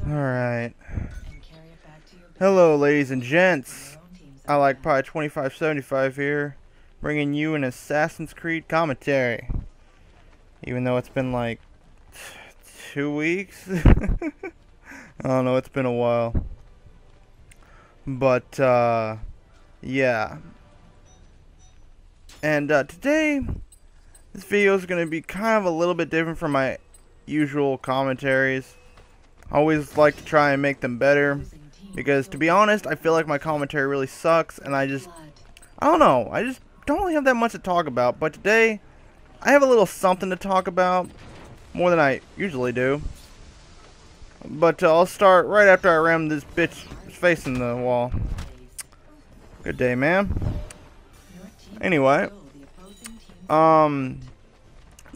Alright. Hello, ladies and gents. I like Pi 2575 here, bringing you an Assassin's Creed commentary. Even though it's been like 2 weeks. I don't know, it's been a while. But, yeah. And today, this video is going to be kind of a little bit different from my usual commentaries. I always like to try and make them better, because to be honest, I feel like my commentary really sucks, and I don't know, I just don't really have that much to talk about. But today, I have a little something to talk about, more than I usually do. But I'll start right after I ram this bitch face in the wall. Good day, ma'am. Anyway,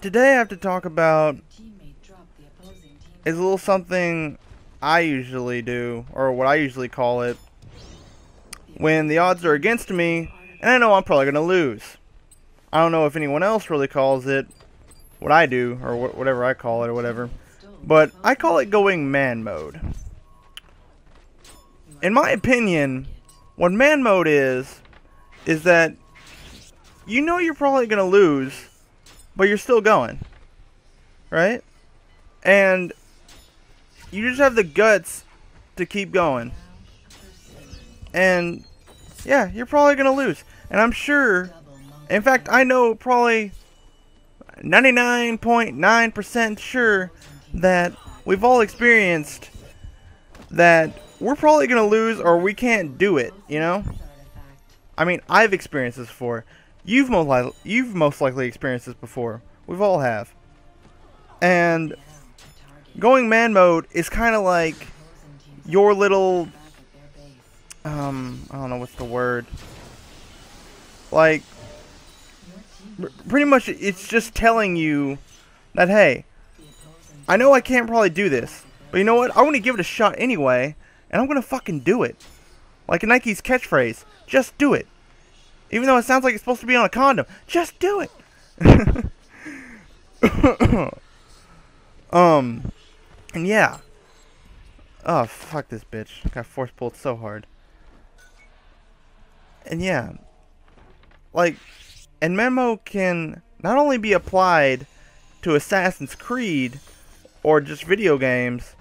today I have to talk about is a little something I usually do, or what I usually call it, when the odds are against me, and I know I'm probably going to lose. I don't know if anyone else really calls it what I do, or whatever I call it, or whatever, but I call it going man mode. In my opinion, what man mode is that you know you're probably going to lose, but you're still going, right? And you just have the guts to keep going. And yeah, you're probably going to lose. And I'm sure, in fact, I know probably 99.9% sure that we've all experienced that we're probably going to lose, or we can't do it, you know? I mean, I've experienced this before. You've most likely experienced this before. We've all have. And going man mode is kind of like your little, I don't know what's the word. Like, pretty much it's just telling you that, hey, I know I can't probably do this, but you know what? I want to give it a shot anyway, and I'm going to fucking do it. Like Nike's catchphrase, just do it. Even though it sounds like it's supposed to be on a condom, just do it. And yeah. Oh, fuck this bitch. Got force pulled so hard. And yeah. Like, and Memo can not only be applied to Assassin's Creed or just video games,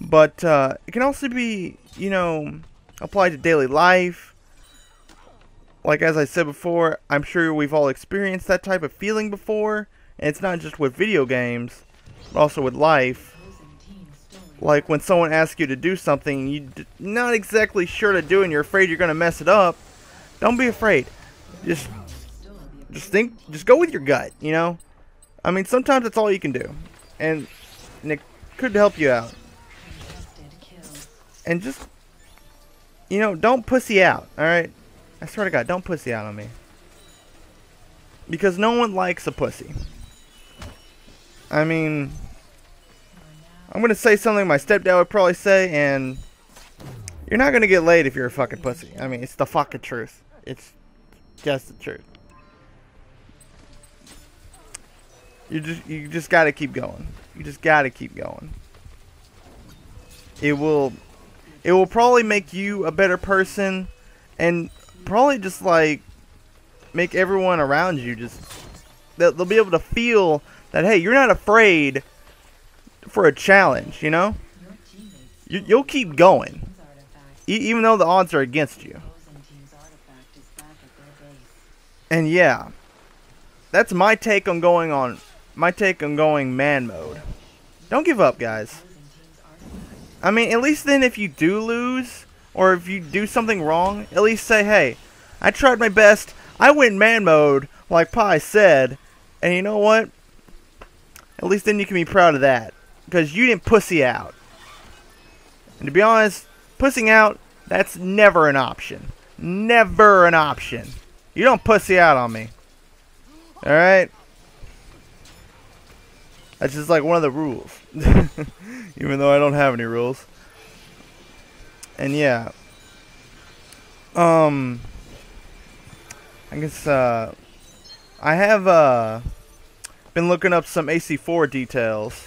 but it can also be, you know, applied to daily life. Like, as I said before, I'm sure we've all experienced that type of feeling before. And it's not just with video games, but also with life. Like when someone asks you to do something you're not exactly sure to do and you're afraid you're going to mess it up. Don't be afraid. Just go with your gut, you know? I mean, sometimes that's all you can do. And it could help you out. And just, you know, don't pussy out, alright? I swear to God, don't pussy out on me. Because no one likes a pussy. I mean, I'm going to say something my stepdad would probably say, and you're not going to get laid if you're a fucking pussy. I mean, it's the fucking truth. It's just the truth. You just got to keep going. You just got to keep going. It will probably make you a better person, and probably just like make everyone around you just they'll be able to feel that, hey, you're not afraid for a challenge, you know? You'll keep going, even though the odds are against you. And yeah, that's my take on going man mode. Don't give up, guys. I mean, at least then if you do lose, or if you do something wrong, at least say, hey, I tried my best, I went man mode, like Pi said, and you know what? At least then you can be proud of that. Because you didn't pussy out. And to be honest, pussing out, that's never an option. Never an option. You don't pussy out on me. Alright? That's just like one of the rules. Even though I don't have any rules. And yeah. I guess, I have, been looking up some AC4 details.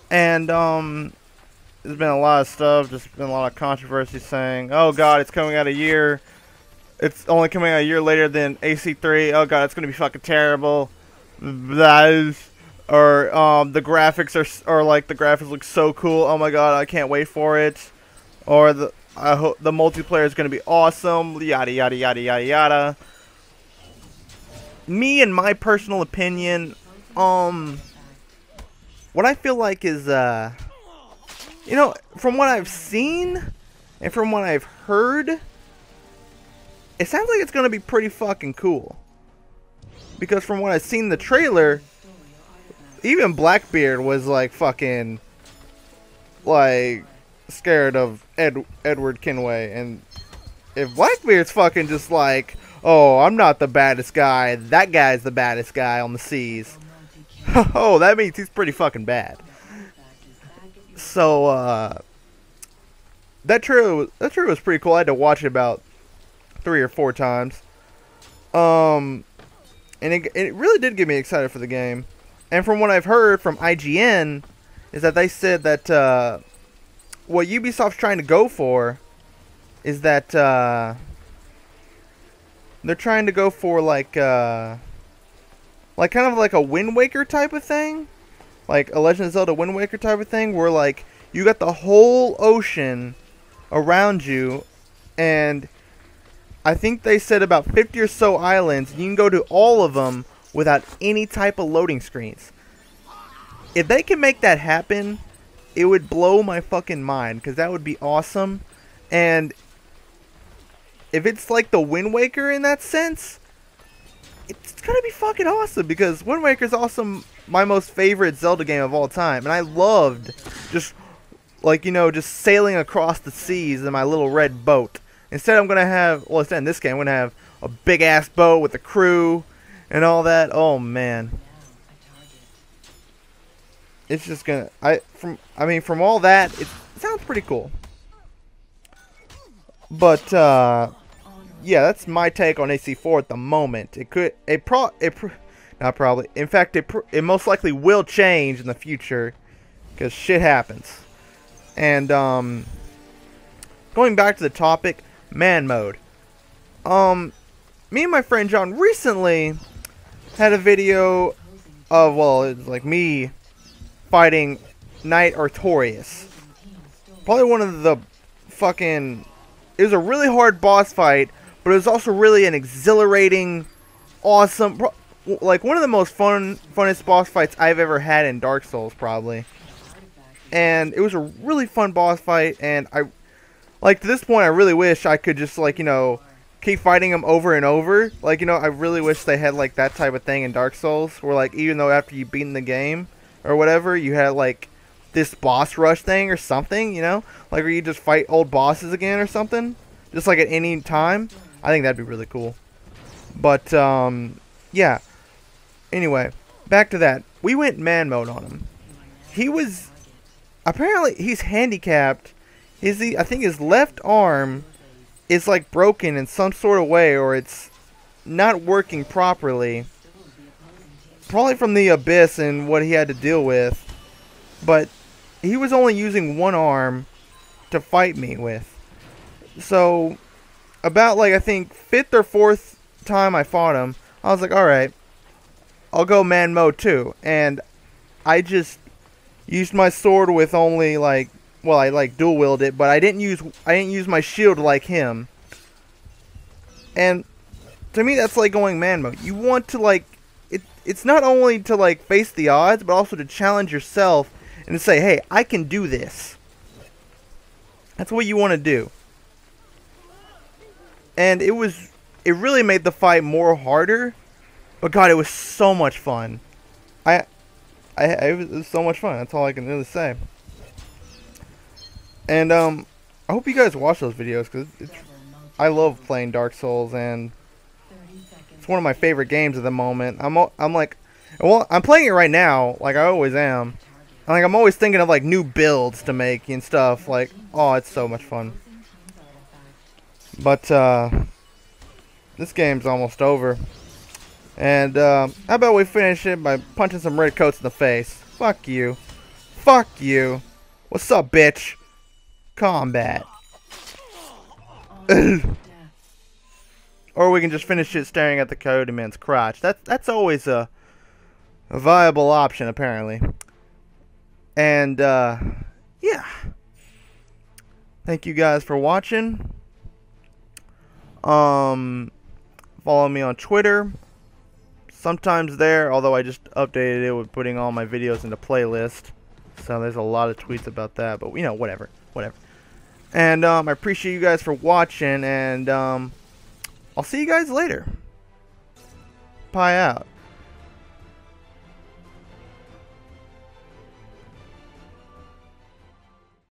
And there's been a lot of stuff, just been a lot of controversy saying, oh god, it's coming out a year. It's only coming out a year later than AC3. Oh god, it's gonna be fucking terrible. That is, or the graphics are like the graphics look so cool. Oh my god, I can't wait for it. Or I hope the multiplayer is gonna be awesome. Yada yada yada yada yada. Me, in my personal opinion, what I feel like is you know, from what I've seen and from what I've heard, it sounds like it's gonna be pretty fucking cool. Because from what I've seen in the trailer, even Blackbeard was like fucking like scared of Edward Kenway, and if Blackbeard's fucking just like, oh, I'm not the baddest guy, that guy's the baddest guy on the seas. Oh, that means he's pretty fucking bad. So that trailer was pretty cool. I had to watch it about 3 or 4 times. And it really did get me excited for the game. And from what I've heard from IGN, is that they said that what Ubisoft's trying to go for is that they're trying to go for like kind of like a Wind Waker type of thing, like a Legend of Zelda Wind Waker type of thing, where like you got the whole ocean around you, and I think they said about 50 or so islands. You can go to all of them without any type of loading screens. If they can make that happen, it would blow my fucking mind, because that would be awesome. And if it's like the Wind Waker in that sense, it's gonna be fucking awesome, because Wind Waker's also my most favorite Zelda game of all time, and I loved just, like, you know, just sailing across the seas in my little red boat. Instead, I'm gonna have, well, instead in this game, I'm gonna have a big ass boat with a crew and all that. Oh man, it's just gonna, from all that, it sounds pretty cool. But yeah, that's my take on AC4 at the moment. Not probably. In fact, it most likely will change in the future, because shit happens. And going back to the topic, man mode. Me and my friend John recently had a video of, well, it's like me fighting Knight Artorias. Probably one of the fucking, it was a really hard boss fight, but it was also really an exhilarating, awesome, like one of the most funnest boss fights I've ever had in Dark Souls, probably. And it was a really fun boss fight, and like, to this point, I really wish I could just, like, you know, keep fighting him over and over. Like, you know, I really wish they had, like, that type of thing in Dark Souls, where, like, even though after you beat the game, or whatever, you had, like, this boss rush thing or something, you know? Like, where you just fight old bosses again or something, just, like, at any time. I think that'd be really cool. But, yeah. Anyway, back to that. We went man mode on him. He was, apparently, he's handicapped. I think his left arm is like broken in some sort of way, or it's not working properly. Probably from the abyss and what he had to deal with. But he was only using one arm to fight me with. So about, like, I think 5th or 4th time I fought him, I was like, alright, I'll go man mode too. And I just used my sword with only, like, well, I, like, dual wield it, but I didn't use my shield like him. And to me, that's like going man mode. You want to, like, it's not only to, like, face the odds, but also to challenge yourself and to say, hey, I can do this. That's what you want to do. And it really made the fight more harder, but God, it was so much fun. It was so much fun. That's all I can really say. And I hope you guys watch those videos, because I love playing Dark Souls, and it's one of my favorite games at the moment. I'm like, well, I'm playing it right now, like I always am. And, like, I'm always thinking of, like, new builds to make and stuff. Like, oh, it's so much fun. But this game's almost over. And how about we finish it by punching some red coats in the face? Fuck you. Fuck you. What's up, bitch? Combat. Or we can just finish it staring at the Coyote Man's crotch. That's always a viable option, apparently. And, yeah. Thank you guys for watching. Follow me on Twitter. Sometimes there, although I just updated it with putting all my videos into playlist. So there's a lot of tweets about that, but you know, whatever. And I appreciate you guys for watching, and I'll see you guys later. Pie out.